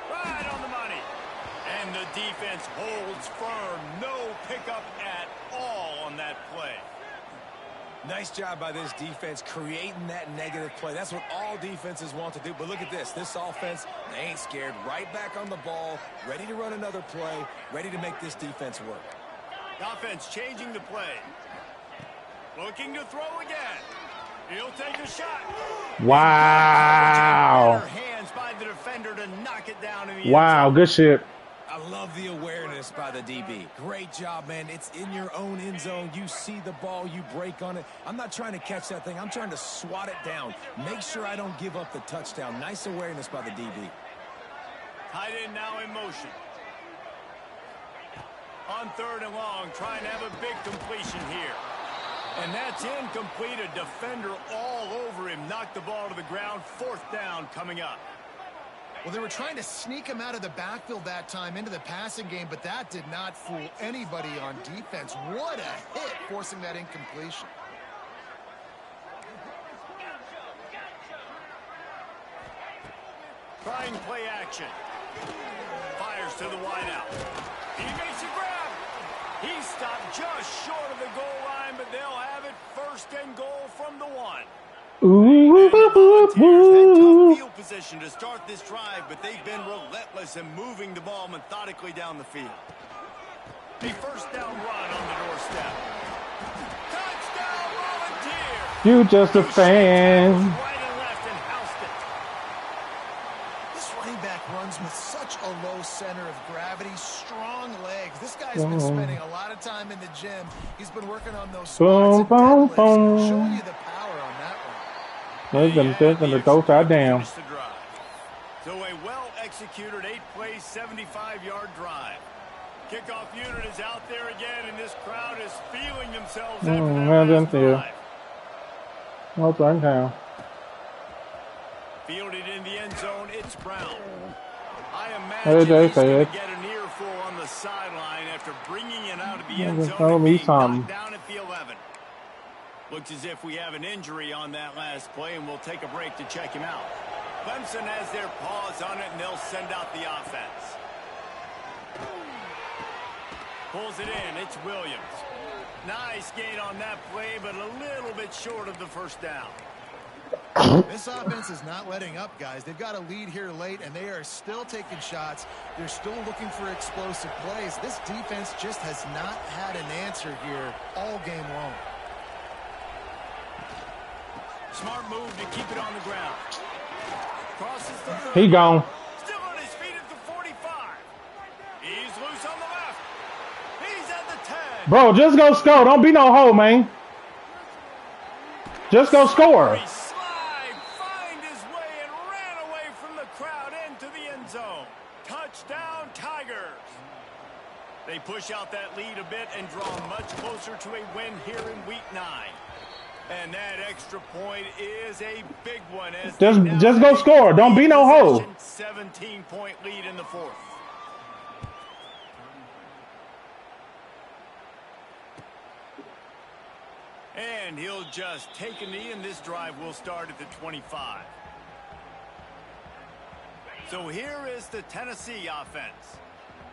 Right on the money. And the defense holds firm. No pickup at all on that play. Nice job by this defense creating that negative play. That's what all defenses want to do. But look at this. This offense, they ain't scared. Right back on the ball, ready to run another play, ready to make this defense work. Offense changing the play. Looking to throw again. He'll take a shot. Wow. Hands by the defender to knock it down in the wow, good shit. I love the awareness by the DB. Great job, man. It's in your own end zone. You see the ball, you break on it. I'm not trying to catch that thing. I'm trying to swat it down. Make sure I don't give up the touchdown. Nice awareness by the DB. Tight end now in motion. On 3rd and long, trying to have a big completion here. And that's incomplete. A defender all over him. Knocked the ball to the ground. 4th down coming up. Well, they were trying to sneak him out of the backfield that time into the passing game, but that did not fool anybody on defense. What a hit, forcing that incompletion. Trying play action. Fires to the wideout. He makes a grab. He stopped just short of the goal line, but they'll have it 1st and goal from the 1. Ooh, And the Volunteers had tough field position to start this drive, but they've been relentless in moving the ball methodically down the field. A 1st down run on the doorstep. Touchdown, Volunteers! you just a fan. Right and left and housed it. This running back runs with such a low center of gravity, strong legs. This guy's been spending a lot of time in the gym. He's been working on those Boom, squats and boom, deadlifts, boom. showing you the power on that one. They're gonna go side down. So a well-executed 8-play, 75-yard drive. Kickoff unit is out there again, and this crowd is feeling themselves after that last drive. No third down. Fielded in the end zone, it's Brown. I Hey, imagine they he's going say to it. get an earful on the sideline after bringing it out of the end Just zone tell and me being something. knocked down at the 11. Looks as if we have an injury on that last play, and we'll take a break to check him out. Clemson has their paws on it, and they'll send out the offense. Pulls it in. It's Williams. Nice gain on that play, but a little bit short of the 1st down. This offense is not letting up, guys. They've got a lead here late, and they are still taking shots. They're still looking for explosive plays. This defense just has not had an answer here all game long. Smart move to keep it on the ground. Crosses the 30. He gone. Still on his feet at the 45. He's loose on the left. He's at the 10. Bro, just go score. Don't be no hoe, man. Just go score. He slide, find his way, and ran away from the crowd into the end zone. Touchdown, Tigers. They push out that lead a bit and draw much closer to a win here in Week 9. And that extra point is a big one. As Just go score. Don't be no hoe. 17-point lead in the 4th. And he'll just take a knee, and this drive will start at the 25. So here is the Tennessee offense.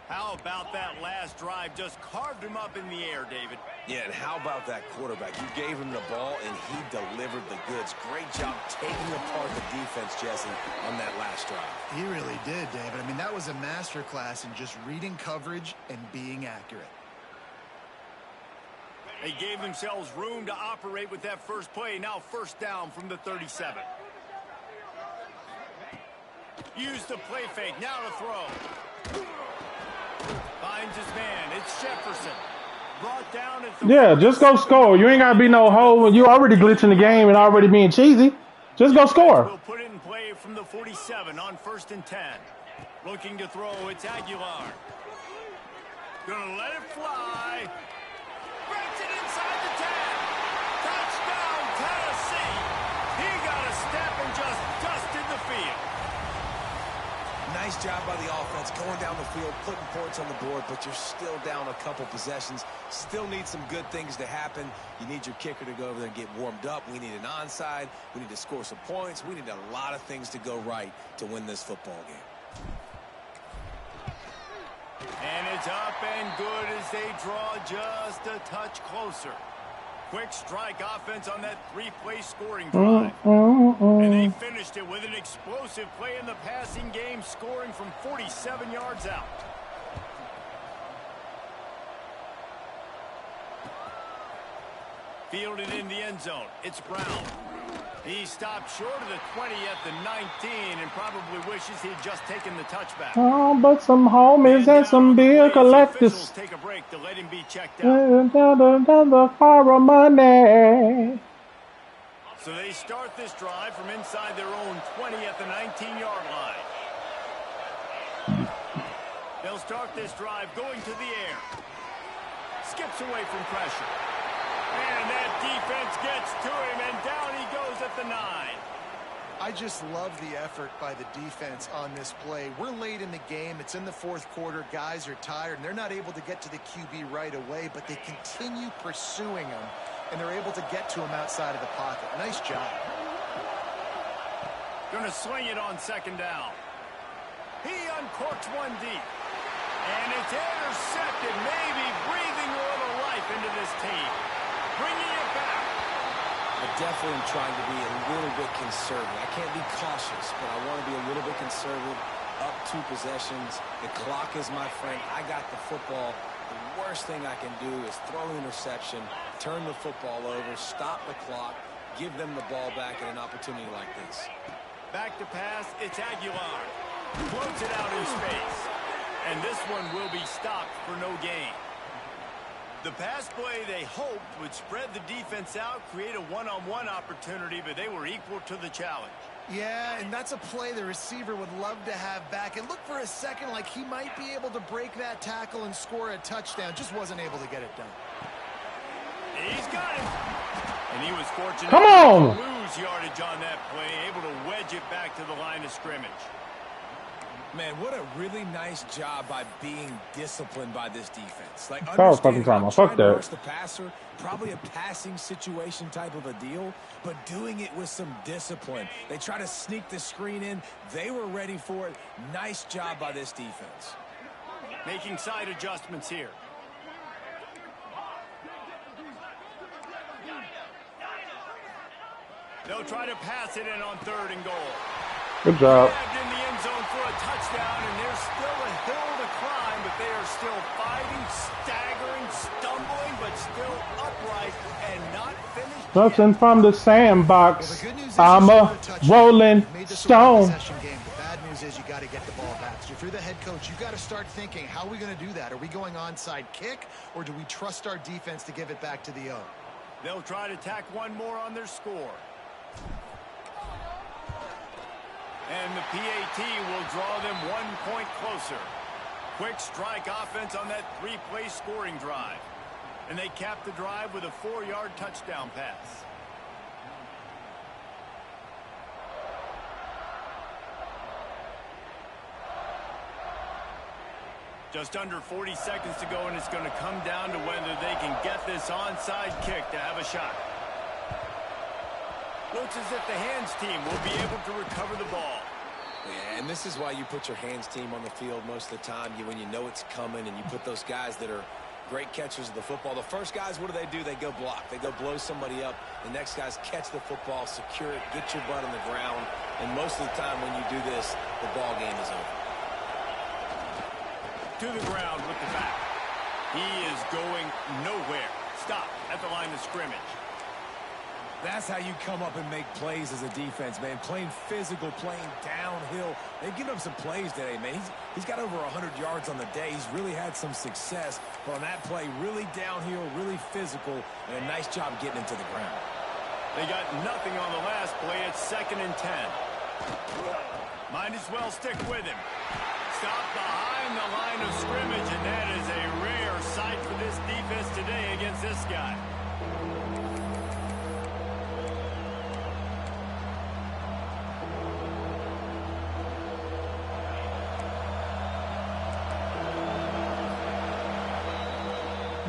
How about that last drive? Just carved him up in the air, David. Yeah, and how about that quarterback? You gave him the ball, and he delivered the goods. Great job taking apart the defense, Jesse, on that last drive. He really did, David. I mean, that was a masterclass in just reading coverage and being accurate. They gave themselves room to operate with that first play. Now 1st down from the 37. Use the play fake. Now to throw. Finds his man. It's Jefferson. Brought down at the Yeah, just go score. You ain't gotta be no hoe when you already glitching the game and already being cheesy. Just go score. We'll put it in play from the 47 on 1st and 10. Looking to throw. It's Aguilar. Gonna let it fly. Breaks it inside the 10. Touchdown, Tennessee. He got a step and just dusted the field. Nice job by the offense going down the field, putting points on the board, but you're still down a couple possessions. Still need some good things to happen. You need your kicker to go over there and get warmed up. We need an onside. We need to score some points. We need a lot of things to go right to win this football game. And it's up and good as they draw just a touch closer. Quick strike offense on that 3-play scoring drive. And they finished it with an explosive play in the passing game, scoring from 47 yards out. Fielded in the end zone. It's Brown. He stopped short of the 20 at the 19 and probably wishes he'd just taken the touchback. Oh, but some homies and some beer collectors. Take a break to let him be checked out. Another car of money. So they start this drive from inside their own 20 at the 19-yard line. They'll start this drive going to the air. Skips away from pressure. And that defense gets to him, and down he goes at the 9. I just love the effort by the defense on this play. We're late in the game. It's in the fourth quarter. Guys are tired, and they're not able to get to the QB right away, but they continue pursuing him, and they're able to get to him outside of the pocket. Nice job. Going to swing it on second down. He uncorks one deep. And it's intercepted, maybe breathing a little life into this team. Bringing it back. I definitely am trying to be a little bit conservative. I can't be cautious, but I want to be a little bit conservative. Up 2 possessions. The clock is my friend. I got the football. The worst thing I can do is throw an interception, turn the football over, stop the clock, give them the ball back at an opportunity like this. Back to pass, it's Aguilar. Floats it out in space. And this one will be stopped for no gain. The pass play they hoped would spread the defense out, create a one-on-one opportunity, but they were equal to the challenge. Yeah, and that's a play the receiver would love to have back. It looked for a second like he might be able to break that tackle and score a touchdown. Just wasn't able to get it done. He's got it. And he was fortunate Come on. to lose yardage on that play, able to wedge it back to the line of scrimmage. Man, what a really nice job by being disciplined by this defense. Like, fucking time. Fuck that. rush the passer, probably a passing situation type of a deal, but doing it with some discipline. They try to sneak the screen in. They were ready for it. Nice job by this defense. Making side adjustments here. They'll try to pass it in on 3rd and goal. Good job. In the end zone for a touchdown, and there's still a hill to climb, but they are still fighting, staggering, stumbling, but still upright and not finished. Nothing from the sandbox. Well, I'm a rolling stone. The bad news is you got to get the ball back. So if you're the head coach, you got to start thinking, how are we going to do that? Are we going onside kick, or do we trust our defense to give it back to the O? They'll try to tack one more on their score. And the PAT will draw them 1 point closer. Quick strike offense on that 3-play scoring drive. And they cap the drive with a 4-yard touchdown pass. Just under 40 seconds to go, and it's going to come down to whether they can get this onside kick to have a shot. Looks as if the hands team will be able to recover the ball. Yeah, and this is why you put your hands team on the field most of the time. When you know it's coming, and you put those guys that are great catchers of the football. The first guys, what do? They go block. They go blow somebody up. The next guys catch the football, secure it, get your butt on the ground. And most of the time when you do this, the ball game is over. To the ground with the back. He is going nowhere. Stop at the line of scrimmage. That's how you come up and make plays as a defense, man. Playing physical, playing downhill. They've given up some plays today, man. He's got over 100 yards on the day. He's really had some success. But on that play, really downhill, really physical, and a nice job getting into the ground. They got nothing on the last play. It's 2nd and 10. Might as well stick with him. Stop behind the line of scrimmage, and that is a rare sight for this defense today against this guy.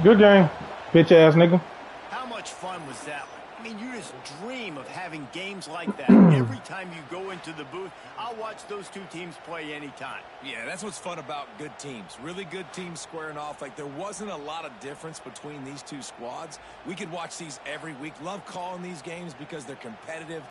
Good game, bitch ass nigga. How much fun was that one? I mean, you just dream of having games like that. Every time you go into the booth, I'll watch those two teams play anytime. Yeah, that's what's fun about good teams. Really good teams squaring off. Like, there wasn't a lot of difference between these two squads. We could watch these every week. Love calling these games because they're competitive.